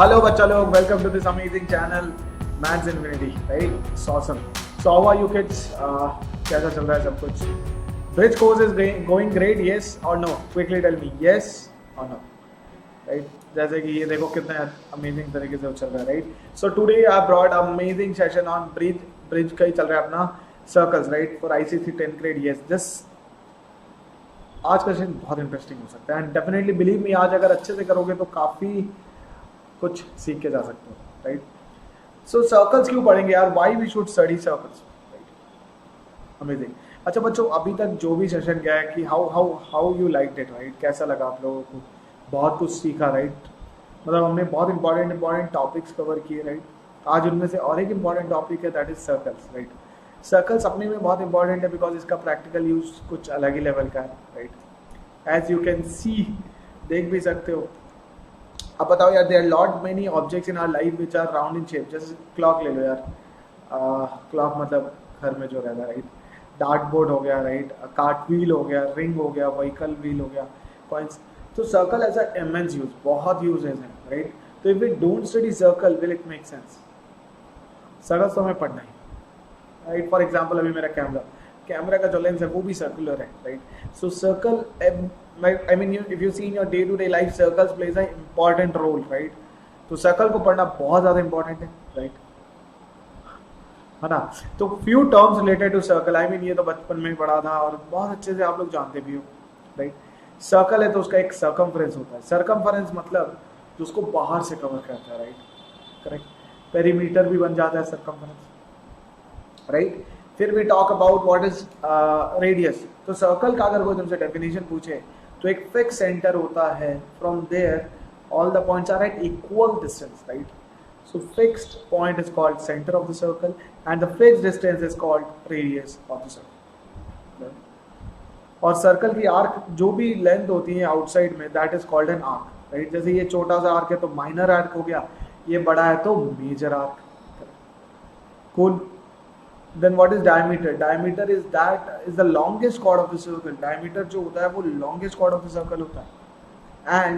Hello बच्चा लोग, welcome to this amazing channel Man's Infinity, right? It's awesome. So how are you kids? कैसा चल रहा है सब कुछ? Which course is going great? Yes or no? Quickly tell me. Yes or no? Right? जैसे कि ये देखो कितने amazing तरीके से चल रहा है, right? So today I brought amazing session on bridge का ही चल रहा है अपना circles, right? For ICC 10th grade. Yes, this आज का सेशन बहुत इंटरेस्टिंग हो सकता है एंड डेफिनेटली बिलीव मी, आज अगर अच्छे से करोगे तो काफ़ी कुछ सीख के जा सकते हो, राइट? सो सर्कल्स क्यों पढ़ेंगे यार? Why we should study circles, right? Amazing. अच्छा बच्चों, अभी तक जो भी सेशन गया है कि how you like it, right? कैसा लगा आप लोगों को? बहुत कुछ सीखा, राइट? मतलब हमने बहुत इंपॉर्टेंट टॉपिक्स कवर किए, राइट? आज उनमें से और एक इंपॉर्टेंट टॉपिक है, that is circles, right? Circles अपने में बहुत इंपॉर्टेंट है बिकॉज इसका प्रैक्टिकल यूज कुछ अलग ही लेवल का है, right? As you can see, देख भी सकते हो. अब बताओ यार, there lot many objects in our life which are round in shape. जैसे क्लॉक ले लो यार, क्लॉक मतलब घर में जो रहता है, राइट? डार्ट बोर्ड हो गया, राइट? कार्ट व्हील हो गया, रिंग हो गया, व्हीकल व्हील हो गया, कॉइन्स. तो circle as a immense use, बहुत यूजेस हैं, राइट? तो if we don't study circle, will it make sense? Circle तो हमें पढ़ना ही, राइट? फॉर एग्जाम्पल अभी मेरा कैमरा का जो लेंस है वो भी सर्कुलर है, right? So circle, I mean, if you see in your day-to-day life, circles plays an important role, right? तो सर्कल को पढ़ना बहुत ज़्यादा important है, right? है ना? तो few terms related to circle, I mean ये तो बचपन में पढ़ा था और बहुत अच्छे से आप लोग जानते भी हो, right? सर्कल है तो उसका एक circumference होता है. circumference मतलब जो उसको बाहर से कवर करता है, right? Correct? पेरीमीटर भी बन जाता है circumference, right? फिर we talk about what is radius. तो सर्कल का अगर कोई तुमसे डेफिनेशन पूछे तो एक फिक्स सेंटर होता है, from there all the points are at equal distance, right? So fixed point is called centre of the circle and the fixed distance is called radius of the circle. और circle की arc जो भी length होती है outside में, that is called an arc, right? जैसे ये छोटा सा आर्क है तो माइनर आर्क हो गया, ये बड़ा है तो major arc. Cool. Then what is diameter? Diameter is the longest chord of the circle. Diameter जो होता है वो longest chord of the circle होता है. And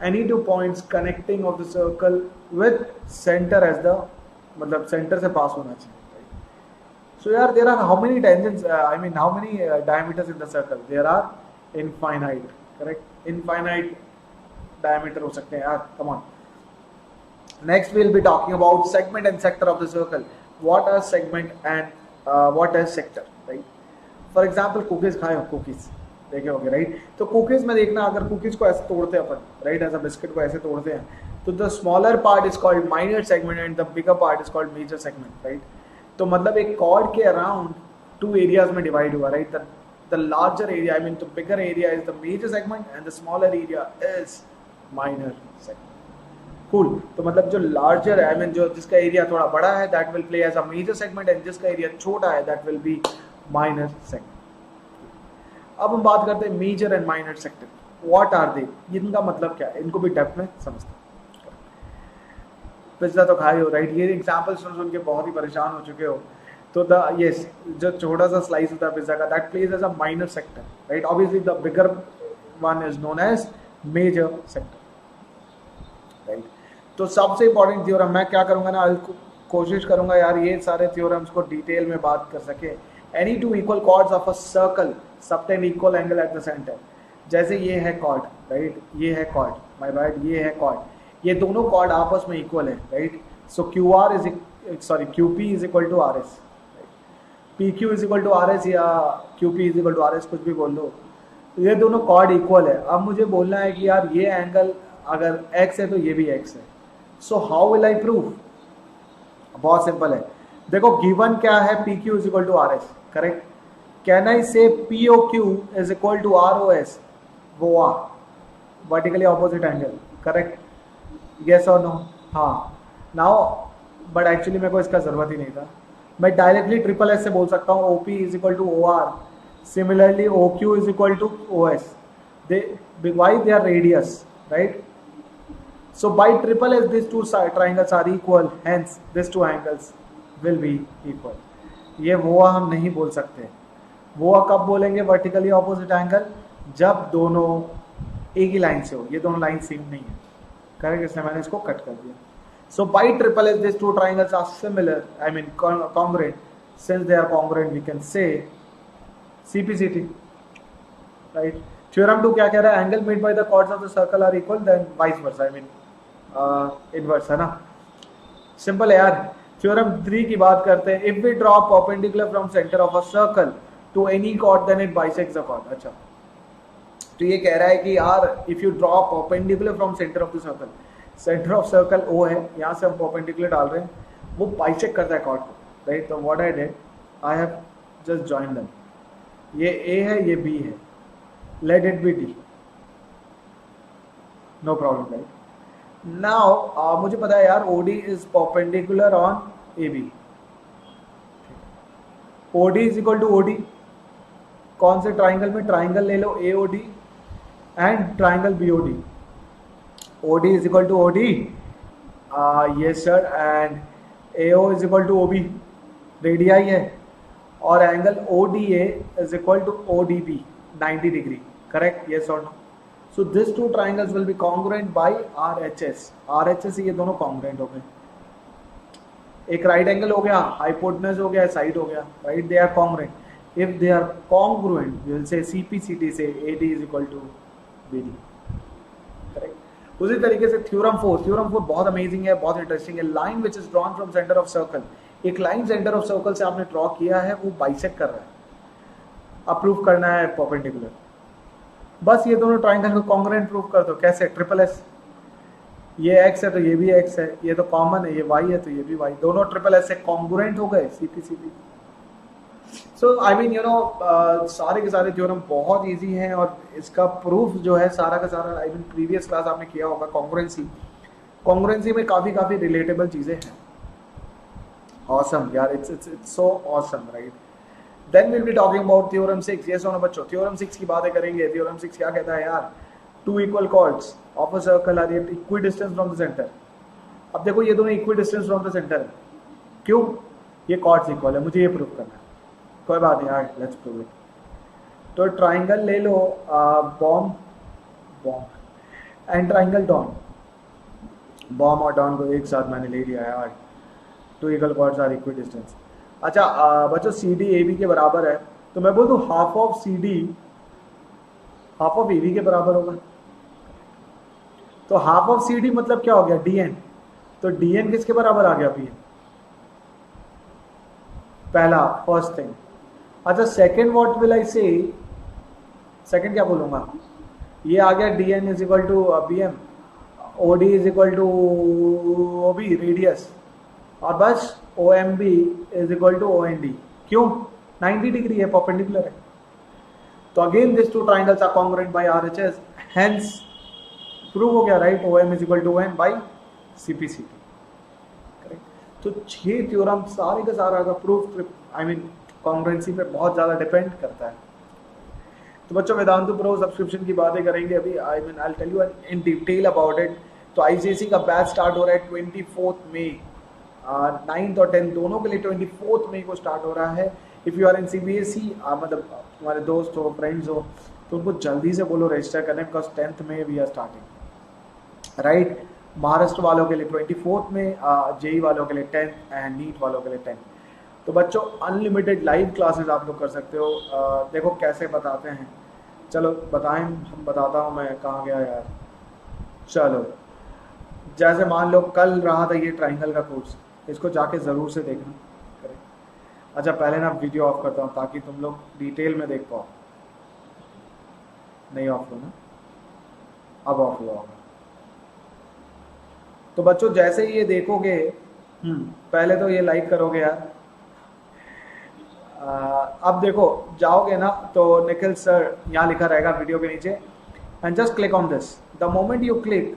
any two points connecting of the circle with center as the, मतलब center से pass होना चाहिए. Right? So यार, there are how many tangents? I mean how many diameters in the circle? There are infinite. Correct? Infinite diameter हो सकते हैं यार. Come on. Next we'll be talking about segment and sector of the circle. What are segment and what is sector, right? For example, cookies खाए हो, cookies देखे होंगे, right? तो cookies में देखना, अगर cookies को ऐसे तोड़ते हैं अपन, right? ऐसा बिस्किट को ऐसे तोड़ते हैं तो the smaller part is called minor segment and the bigger part is called major segment, right? तो मतलब एक chord के around two areas में divide हुआ, right? The larger area, I mean the bigger area is the major segment and the smaller area is minor segment. Cool. तो मतलब जो larger है, आई मीन जो जिसका एरिया थोड़ा बड़ा है, that will play as a major segment and जिसका एरिया छोटा है that will be minor segment. अब हम बात करते हैं major and minor sector. What are they? इनका मतलब क्या है? इनको भी डेप्थ में समझते हैं. पिज्जा तो खाए हो, राइट? ये एग्जांपल सुन के बहुत ही परेशान हो चुके हो. तो द यस, जो छोटा सा स्लाइस होता है पिज्जा का, that plays as a minor sector, right? Obviously the bigger one is known as major sector, right? तो सबसे इंपॉर्टेंट थ्योरम, मैं क्या करूंगा ना, कोशिश करूंगा यार ये सारे थ्योरम्स को डिटेल में बात कर सके. Any two equal chords of a circle subtend equal angle at the centre. जैसे ये है कॉर्ड, राइट? ये है कॉर्ड, माय बैड, ये है कॉर्ड. ये दोनों कॉर्ड आपस में इक्वल है, right? So QP is equal to RS, PQ is equal to RS या QP is equal to RS, कुछ भी बोल लो. ये दोनों कॉर्ड इक्वल है. अब मुझे बोलना है कि यार ये एंगल अगर x है तो ये भी x है. So how will I prove? बहुत सिंपल है. देखो गिवन क्या है, PQ is equal to RS, correct? Can I say POQ is equal to ROS, वो vertically opposite angle, correct? Yes और नो? हाँ. नाउ बट एक्चुअली मेरे को इसका जरूरत ही नहीं था. मैं डायरेक्टली ट्रिपल S से बोल सकता हूँ OP is equal to OR. Similarly OQ is equal to OS. Why they are radius, right? So by triple S, these two triangles are equal, hence these two angles will be equal. ये वो हम नहीं बोल सकते. वो कब बोलेंगे vertically opposite angle? जब दोनों एक ही लाइन से हो. ये दोनों लाइन सेम नहीं है, करेक्ट, इसलिए मैंने इसको कट कर दिया. So by triple S, these two triangles are similar. I mean congruent. Since they are congruent, we can say CPCT. Right? Theorem 2 क्या कह रहा है? Angle made by the chords of the circle are equal, then vice versa. I mean inverse है ना. Simple है यार. Theorem 3 की बात करते हैं. If we draw perpendicular from center of a circle to any chord, then it bisects the chord. अच्छा. तो ये कह रहा है कि यार if you draw perpendicular from center of the circle, centre of circle O है, यहाँ से हम परपेंडिकुलर डाल रहे हैं, वो बाइसेक्ट करता है कॉर्ड को, राइट. तो what I did, I have just join them. ये ए है, ये बी है, let it be D, no problem, right. Now मुझे पता है यार OD is perpendicular on A B. OD is equal to OD. कौन से ट्राइंगल में? ट्राइंगल ले लो A O D and triangle B O D. OD is equal to OD, yes sir, and AO is equal to OB, radii है, और angle ODA is equal to ODB, 90 degree, correct, yes or no? So these two triangles will be congruent by RHS. RHS ये दोनों congruent हो गए. एक right angle हो गया, hypotenuse हो गया, side हो गया, right? They are congruent. If they are congruent, we will say CPCT से AD is equal to BD. उसी तरीके से थ्योरम 4 बहुत अमेजिंग है, बहुत इंटरेस्टिंग है. Line which is drawn from centre of circle. एक लाइन सेंटर ऑफ सर्कल से आपने ड्रॉ किया है, वो बाइसेक्ट कर रहा है, अब प्रूफ करना है परपेंडिकुलर. बस ये दोनों ट्राइंगल को कॉन्ग्रुएंट प्रूफ कर दो. कैसे? Triple S. ये एक्स है तो ये भी एक्स है, ये तो कॉमन है, ये वाई है तो ये भी वाई, दोनों ट्रिपल एस से कॉन्ग्रुएंट हो गए, CP. So I mean you know सारे के सारे थ्योरम बहुत इजी हैं, और इसका प्रूफ जो है सारा का सारा, आई मीन प्रीवियस क्लास आपने किया होगा. कॉन्ग्रुएंसी में काफ़ी रिलेटेबल चीज़ें हैं. ऑसम यार, it's so awesome, right. Then will be talking about theorem 6. Yes और नो बच्चों, थ्योरम 6 की बातें करेंगे. थ्योरम 6 क्या कहता है यार? Two equal chords of a circle are at equidistance from the centre. अब देखो ये दोनों equidistance from the centre है. क्यों? ये कॉर्ड्स इक्वल है, मुझे ये प्रूफ करना है. कोई बात नहीं यार, लेट्स प्रूव इट. तो ट्राइंगल ले लो BOM and triangle DON. BOM और डॉन को एक साथ मैंने ले लिया यार. Two equal chords are equidistant. अच्छा बच्चों, सी डी ए बी के बराबर है, तो मैं बोल दूँ half of C D half of A B के बराबर होगा. तो हाफ ऑफ सी डी मतलब क्या हो गया? D N. तो डी एन किसके बराबर आ गया? P N. पहला फर्स्ट थिंग. अच्छा second what will I say? Second क्या बोलूंगा? ये आ गया D N is equal to B M, O D is equal to O B radius, और बस O M B is equal to O N D. क्यों? 90 degree है, perpendicular है. तो again this two triangles are congruent bye RHS, hence prove हो गया, right. O M is equal to O N by CPCT. तो 6 theorem सारे का सारा का प्रूफ आई मीन कॉन्ग्रुएंसी पे बहुत ज़्यादा डिपेंड करता है. तो बच्चों वेदांतु प्रो सब्सक्रिप्शन की बातें करेंगे अभी. I mean I tell you in detail about it. तो आईसीएसई का बैच स्टार्ट हो रहा है 24 मई. 9th और 10th दोनों के लिए 24 मई को स्टार्ट हो रहा है. If you are in CBSE, मतलब तुम्हारे दोस्त हो, फ्रेंड्स हो, तो उनको जल्दी से बोलो रजिस्टर करने, बिकॉज 10th में we are starting, right. Maharashtra वालों के लिए 24 में, जेई वालों के लिए 10th एंड नीट वालों के लिए 10th. तो बच्चों अनलिमिटेड लाइव क्लासेस आप लोग कर सकते हो. देखो कैसे बताते हैं, चलो बताएं, हम बताता हूँ. मैं कहाँ गया यार? चलो जैसे मान लो कल रहा था ये ट्राइंगल का कोर्स, इसको जाके ज़रूर से देखना. करें. अच्छा पहले ना वीडियो ऑफ करता हूँ ताकि तुम लोग डिटेल में देख पाओ. नहीं ऑफ हो ना? अब ऑफ हुआ होगा. तो बच्चों जैसे ही ये देखोगे, पहले तो ये लाइक करोगे यार. अब देखो जाओगे ना तो निखिल सर यहाँ लिखा रहेगा वीडियो के नीचे, and just click on this. The moment you click,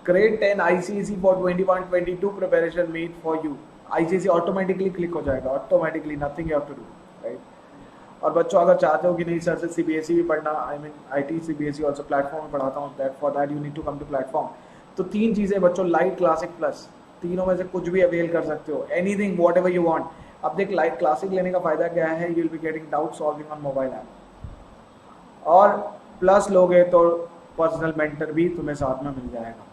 grade 10 ICSE for 21-22 preparation made for you. ICSE automatically click हो जाएगा, automatically, nothing you have to do, right. और बच्चों अगर चाहते हो कि नहीं सर से CBSE भी पढ़ना, I mean IT CBSE also platform में पढ़ाता हूँ, that for that you need to come to platform. तो 3 चीज़ें बच्चों, लाइट, क्लासिक, प्लस, तीनों में से कुछ भी अवेल कर सकते हो, anything what ever you want. अब देख लाइट क्लासिक लेने का फ़ायदा क्या है? You will be getting doubt solving on mobile app, और प्लस लोगे तो पर्सनल मेंटर भी तुम्हें साथ में मिल जाएगा.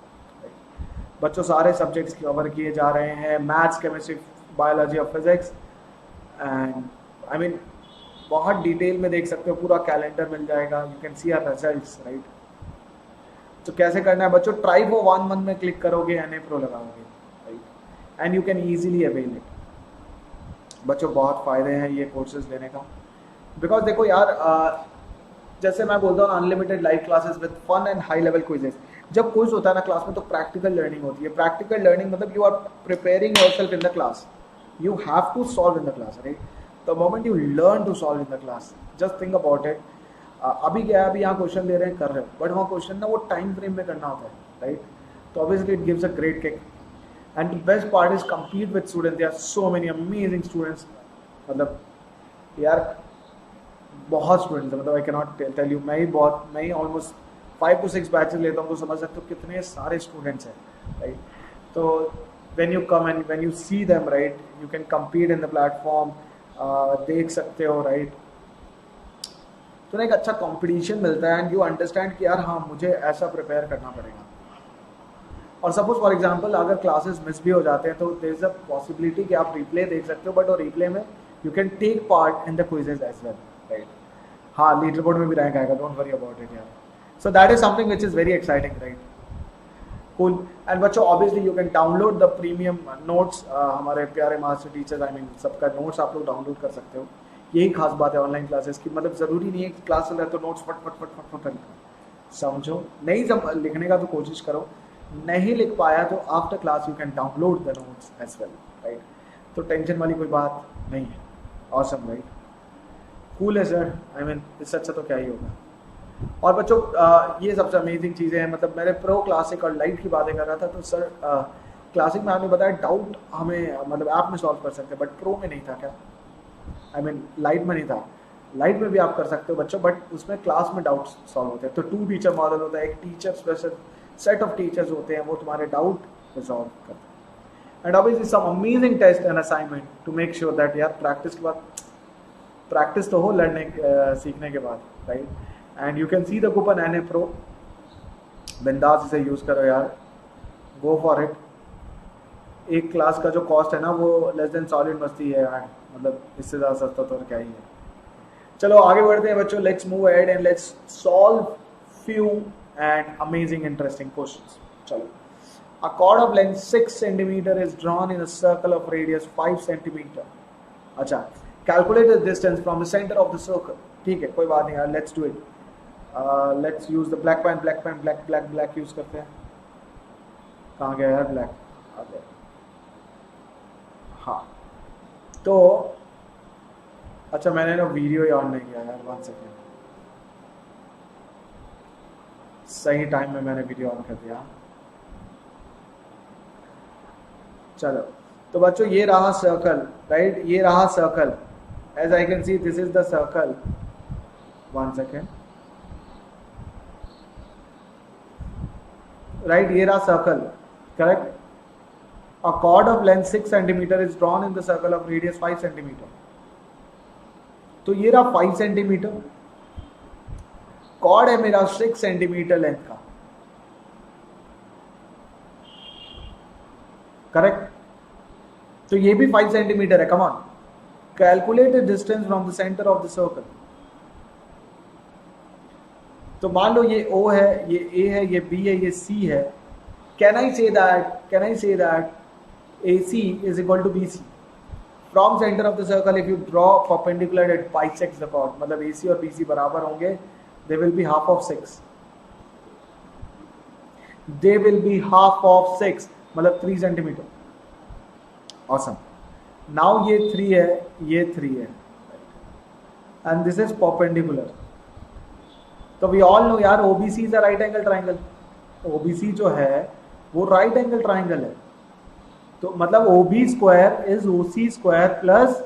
बच्चों सारे सब्जेक्ट्स कवर किए जा रहे हैं, मैथ्स, केमिस्ट्री, बायोलॉजी और फिजिक्स। एंड आई मीन बहुत डिटेल में देख सकते हो, पूरा कैलेंडर मिल जाएगा, you can see our results, right. तो कैसे करना है बच्चों, ट्राई फॉर 1 मंथ में क्लिक करोगे, NA Pro लगाओगे, right, and you can easily avail it. बच्चों बहुत फ़ायदे हैं ये कोर्सेज लेने का, बिकॉज देखो यार जैसे मैं बोलता हूँ unlimited live classes with fun and high level quizzes. जब क्विज होता है ना क्लास में तो प्रैक्टिकल लर्निंग होती है। प्रैक्टिकल लर्निंग मतलब you are preparing yourself in the class, you have to solve in the class, right. The moment you learn to solve in the class, just think about it. अभी क्या है, अभी यहाँ question दे रहे हैं, कर रहे हो, बट वहाँ क्वेश्चन ना वो टाइम फ्रेम में करना होता है, राइट। तो obviously it gives a great kick. And the best part is compete with students, there are so many amazing students. मतलब यार बहुत स्टूडेंट्स हैं, मतलब I can not tell you, मैं ही ऑलमोस्ट 5 to 6 बैचेस लेता हूँ, तो समझ सकते हो कितने सारे स्टूडेंट्स हैं, राइट। तो when you come and when you see them, right, you can compete in the platform, देख सकते हो, राइट। तो ना एक अच्छा कंपटीशन मिलता है एंड यू अंडरस्टैंड कि यार हाँ मुझे ऐसा प्रिपेयर करना पड़ेगा। और सपोज फॉर एग्जांपल अगर क्लासेस मिस भी हो जाते हैं तो देयर इज अ पॉसिबिलिटी कि आप रिप्ले देख सकते हो, बट और रिप्ले में you can take part in the quizzes as well, right. हाँ लीडर बोर्ड में भी रैंक आएगा, डोंट वरी अबाउट इट यार। So that is something which is very exciting, right, cool. And बच्चों obviously you can download the premium notes, हमारे प्यारे master teachers, I mean सबका notes आप लोग डाउनलोड कर सकते हो। यही खास बात है ऑनलाइन क्लासेस की, मतलब ज़रूरी नहीं है कि क्लास चल रहा है तो नोट्स फट फट फट फट फट लिखो, समझो नहीं, लिखने का तो कोशिश करो, नहीं लिख पाया तो after class you can download the notes as well, right. तो टेंशन वाली कोई बात नहीं है। ऑसम, राइट, कूल है सर, आई मीन इससे अच्छा तो क्या ही होगा। और बच्चों ये सबसे अमेजिंग चीज़ें हैं, मतलब मैंने प्रो, क्लासिक और लाइट की बातें कर रहा था, तो सर क्लासिक में आपने बताया डाउट हमें मतलब ऐप में सॉल्व कर सकते हैं, बट प्रो में नहीं था क्या, आई मीन लाइट में नहीं था। लाइट में भी आप कर सकते हो बच्चों, बट उसमें क्लास में डाउट सॉल्व होते हैं। तो 2 टीचर मॉडल होता है, एक teacher special set of teachers होते हैं, वो तुम्हारे डाउट रिजॉल्व करते हैं। And obviously some amazing test and assignment to make sure that यार प्रैक्टिस के बाद, प्रैक्टिस तो हो लर्निंग सीखने के बाद, right. And you can see the coupon NA Pro, बिंदास इसे यूज़ करो यार, गो फॉर इट। एक क्लास का जो कॉस्ट है ना वो लेस देन सॉलिड मस्ती है यार, मतलब इससे ज़्यादा सस्ता तो क्या ही है। चलो आगे बढ़ते हैं बच्चों, let's move ahead and let's solve few and amazing interesting questions. चलो, अ chord of length 6 centimeter is drawn in a circle of radius 5 centimeter। अच्छा, calculate the distance from the centre of the circle. ठीक है, कोई बात नहीं यार, let's do it. Let's use the black pen, black pen, black black black use करते हैं। कहाँ गया यार ब्लैक, आ गया। हाँ तो अच्छा, मैंने ना वीडियो ही ऑन नहीं किया यार, 1 सेकेंड। सही टाइम में मैंने वीडियो ऑन कर दिया। चलो तो बच्चों ये रहा सर्कल, राइट, ये रहा circle. As I can see this is the circle. 1 second, right, ये रहा circle, correct. A chord of length 6 centimeter is drawn in the circle of radius 5 centimeter। तो ये रहा 5 सेंटीमीटर, कॉर्ड है मेरा 6 सेंटीमीटर लेंथ का, करेक्ट। तो ये भी 5 सेंटीमीटर है। Come on, calculate the distance from the centre of the circle. तो मान लो ये O है, ये A है, ये B है, ये C है। Can I say that AC is equal to BC from center of the circle if you draw perpendicular it bisects the chord। मतलब AC और BC बराबर होंगे, they will be half of 6, they will be half of 6 मतलब 3 centimetre. awesome, now ये 3 है, ये 3 है, and this is perpendicular। तो we all know यार OBC is a right angle triangle। OBC जो है वो right angle triangle है, तो मतलब OB square is OC square plus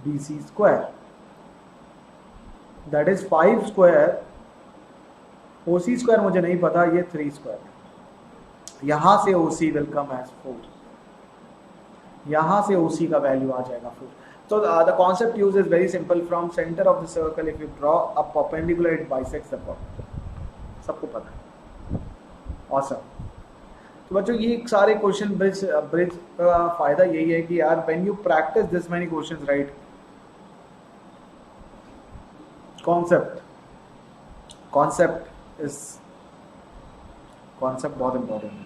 BC square, that is 5 square. OC square मुझे नहीं पता, ये 3 स्क्वायर। यहां से OC विल कम एज 4, यहां से OC का वैल्यू आ जाएगा 4। तो the concept use is very simple, from centre of the circle if you draw a perpendicular it bisects the chord। सबको पता है, ऑसम। तो बच्चों ये सारे क्वेश्चन ब्रिज ब्रिज का फायदा यही है कि यार when you practice this many questions right, concept बहुत इंपॉर्टेंट है।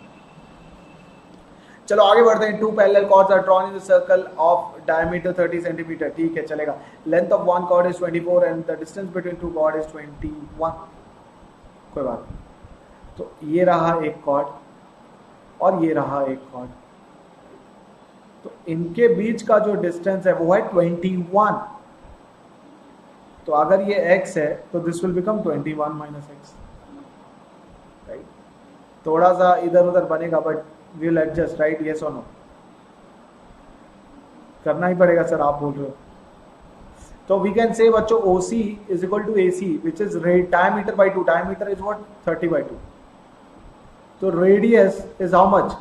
चलो आगे बढ़ते हैं। Two parallel chords are drawn in the circle of diameter 30 centimetre, ठीक है चलेगा। Length of one chord is 24 and the distance between two chord is 21, कोई बात नहीं। तो ये रहा एक कॉर्ड और ये रहा एक कॉर्ड, तो इनके बीच का जो डिस्टेंस है वो है 21। तो अगर ये x है तो this will become 21 minus x, right. थोड़ा सा इधर उधर बनेगा but we will adjust, right, yes और नो। करना ही पड़ेगा सर, आप बोल रहे हो। तो वी कैन से बच्चों OC is equal to AC which is diameter by 2, diameter is what 30/2। तो radius is how much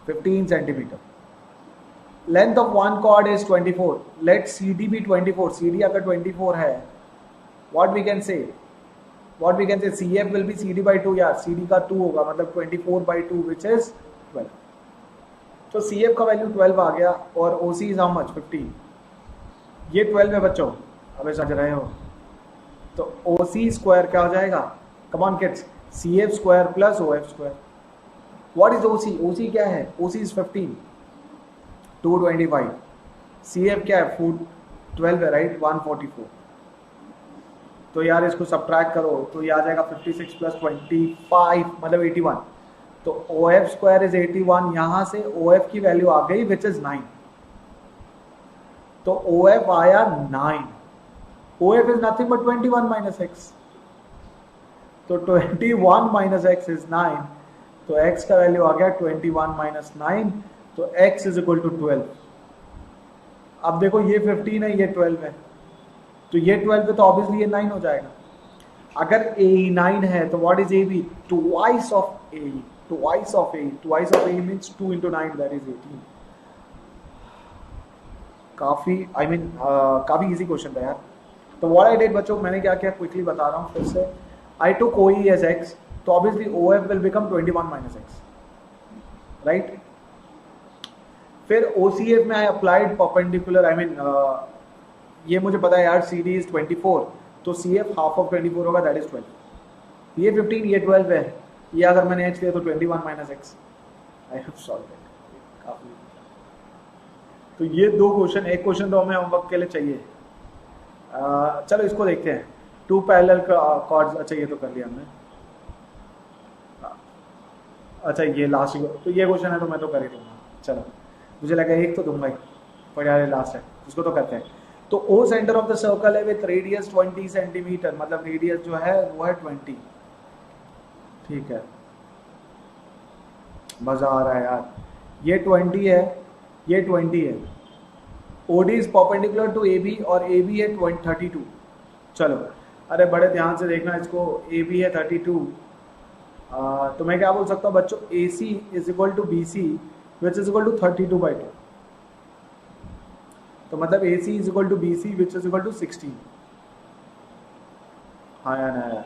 15 centimetre. Length of one chord is 24, let CD भी 24, CD अगर 24 है what we can say CF will be CD by 2 यार, CD का 2 होगा मतलब 24/2 which is 12। तो CF का वैल्यू 12 आ गया और OC is how much 15, ये 12 है बच्चों, अबे समझ रहे हो। तो OC स्क्वायर क्या हो जाएगा, come on kids, CF square plus OF square. What is OC, OC क्या है, OC इज 15, 225, CF क्या है 12 है राइट, 144। तो यार इसको सब्ट्रैक्ट करो तो ये आ जाएगा 56 प्लस 25 मतलब 81। तो OF स्क्वायर इज 81, यहाँ से OF की वैल्यू आ गई विच इज 9। तो OF आया 9, OF is nothing but 21 minus x. तो 21 माइनस एक्स इज 9, तो x का वैल्यू आ गया 21 माइनस 9, तो x इज इक्वल टू 12। अब देखो ये 15 है ये 12 है, तो ये 12 है तो ऑब्वियसली ये 9 हो जाएगा। अगर AE 9 है तो what is AB, twice of AE, twice of AE means 2 into 9 that is 18। काफी काफी इजी क्वेश्चन था यार। तो व्हाट आई डिड बच्चों, मैंने क्या किया क्विकली बता रहा हूँ फिर से। आई टुक OE एज x, तो obviously OF will become 21 minus x, right. फिर OCF में आई अप्लाइड परपेंडिकुलर, ये मुझे पता है यार CD इज 24, तो CF हाफ ऑफ 24 होगा दैट इज 12। ये 15 ये 12 है, ये अगर मैंने h लिया तो 21 minus x. I have solved it, काफी। तो ये दो क्वेश्चन, एक क्वेश्चन तो हमें होमवर्क के लिए चाहिए। चलो इसको देखते हैं। टू पैरेलल कॉर्ड्स, अच्छा ये तो कर लिया हमने। अच्छा ये लास्ट, तो ये क्वेश्चन है तो मैं तो कर ही दूंगा। चलो मुझे लगा एक तो दूंगा ही, पर यार लास्ट है, इसको तो करते हैं। तो O centre of the circle है विथ रेडियस 20 सेंटीमीटर, मतलब रेडियस जो है वो है 20, ठीक है। मजा आ रहा है यार, ये 20 है ये 20 है। OD is perpendicular to AB और AB है 32। चलो अरे बड़े ध्यान से देखना इसको, AB है 32, तो मैं क्या बोल सकता हूँ बच्चों, AC is equal to BC which is equal to 32/2। तो मतलब AC is equal to BC which is equal to 16। हाँ या ना यार,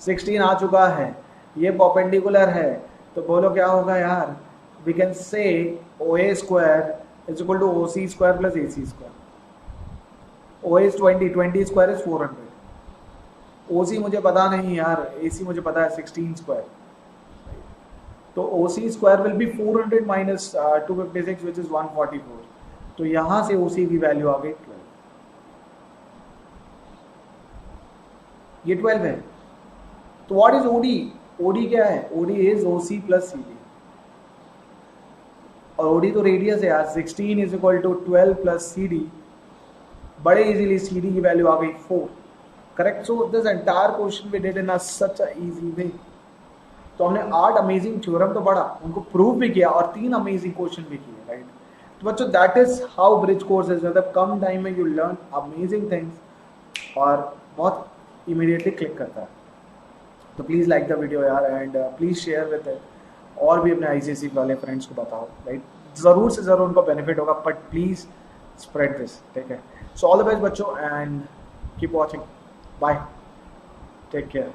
16 आ चुका है, ये परपेंडिकुलर है, तो बोलो क्या होगा यार, we can say OA square is equal to OC square plus AC square. OA is 20 square is 400, OC मुझे पता नहीं यार, AC मुझे पता है 16 स्क्वायर। तो OC square will be 400 minus 256 which is 144। तो यहां से OC की वैल्यू आ गई 12, ये 12 है। तो व्हाट इज OD, OD क्या है, OD is OC plus CD, और OD तो रेडियस है यार, 16 is equal to 12 plus CD, बड़े इजीली CD की वैल्यू आ गई 4, correct. So this entire question we did in such a easy way. तो हमने 8 अमेजिंग थ्योरम तो पढ़ा, उनको प्रूव भी किया और 3 अमेजिंग क्वेश्चन भी किए, राइट। तो बच्चों that is how bridge course is, मतलब कम टाइम में यू लर्न अमेजिंग थिंग्स और बहुत इमीडिएटली क्लिक करता है। तो प्लीज़ लाइक द वीडियो यार, and please share with it, और भी अपने ICSE वाले फ्रेंड्स को बताओ, राइट। ज़रूर से ज़रूर उनको बेनिफिट होगा, बट प्लीज़ स्प्रेड दिस, ठीक है। सो ऑल द बेस्ट बच्चों, and keep watching, bye, take care.